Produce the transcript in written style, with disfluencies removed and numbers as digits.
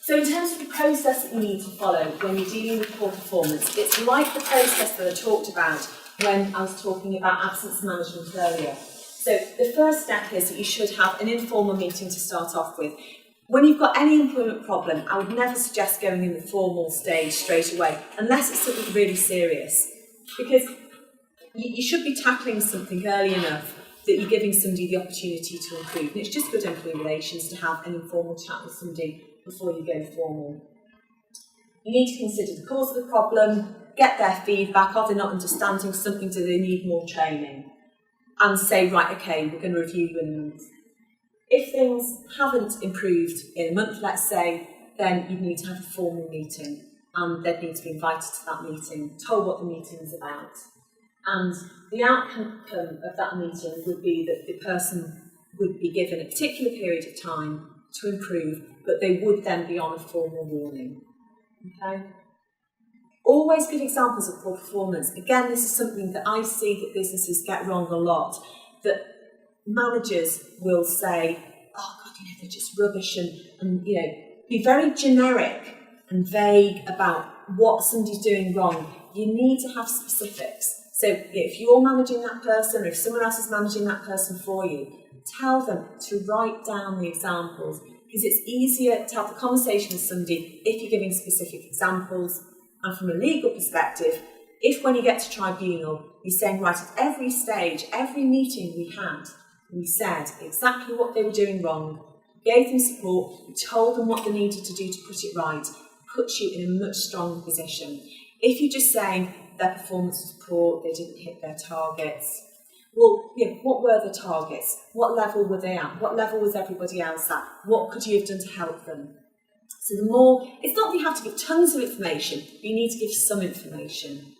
So in terms of the process that you need to follow when you're dealing with poor performance, it's like the process that I talked about when I was talking about absence management earlier. So the first step is that you should have an informal meeting to start off with. When you've got any employment problem, I would never suggest going in the formal stage straight away, unless it's something really serious. Because you should be tackling something early enough that you're giving somebody the opportunity to improve. And it's just good employee relations to have an informal chat with somebody before you go formal. You need to consider the cause of the problem, get their feedback. Are they not understanding something? Do they need more training? And say, right, okay, we're going to review you in a month. If things haven't improved in a month, let's say, then you need to have a formal meeting. And they'd need to be invited to that meeting, told what the meeting is about. And the outcome of that meeting would be that the person would be given a particular period of time to improve, but they would then be on a formal warning. Okay? Always good examples of poor performance. Again, this is something that I see that businesses get wrong a lot, that managers will say, oh God, they're just rubbish, and be very generic and vague about what somebody's doing wrong. You need to have specifics. So if you're managing that person, or if someone else is managing that person for you, tell them to write down the examples, because it's easier to have the conversation with somebody if you're giving specific examples. And from a legal perspective, if when you get to tribunal, you're saying, right, at every stage, every meeting we had, we said exactly what they were doing wrong, gave them support, we told them what they needed to do to put it right, puts you in a much stronger position. If you're just saying their performance was poor, they didn't hit their targets, well, what were the targets? What level were they at? What level was everybody else at? What could you have done to help them? So the more, it's not that you have to give tons of information, but you need to give some information.